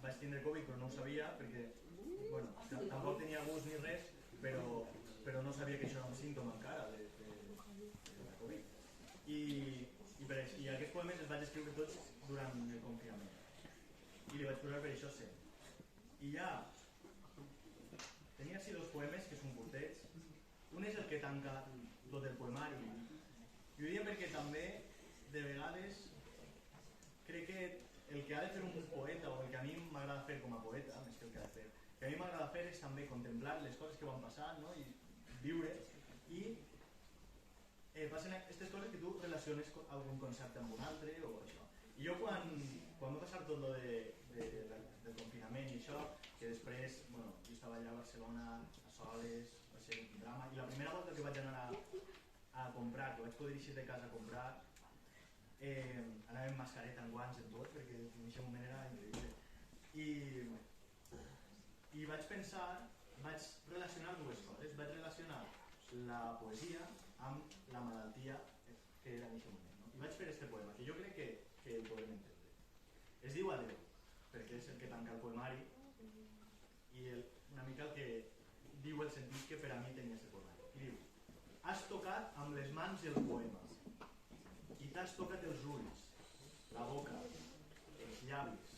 vaig tindre Covid però no ho sabia perquè tampoc tenia gust ni res, però no sabia que això era un símptoma encara de la Covid. I aquests poemes els vaig escriure tots durant el confinament i li vaig posar per això sempre. I ja tenia així dos poemes que són curtets. Un és el que tanca tot el poemari i ho diria perquè també de vegades crec que el que ha de fer un poeta, o el que a mi m'agrada fer com a poeta, més que el que ha de fer, que a mi m'agrada fer és també contemplar les coses que van passant, no? I viure, i passen aquestes coses que tu relaciones algun concepte amb un altre o això. I jo quan va passar tot del confinament i això, que després, jo estava allà a Barcelona a soles, va ser un drama, i la primera volta que vaig anar a comprar, que vaig poder eixir de casa a comprar, anava amb mascareta, amb guants, amb tot, perquè en aquest moment era increïble. I vaig pensar, vaig relacionar dues coses. Vaig relacionar la poesia amb la malaltia que era en aquest moment. I vaig fer este poema, que jo crec que el podem entendre. Es diu Adeu, perquè és el que tanca el poemari i una mica el que diu el sentit que per a mi tenia aquest poemari. I diu: has tocat amb les mans el poema i t'has tocat els ulls, la boca, els llavis.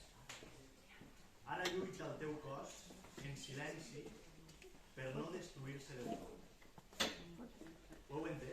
Ara lluita el teu cos en silenci per no destruir-se del tot. Ho heu entès?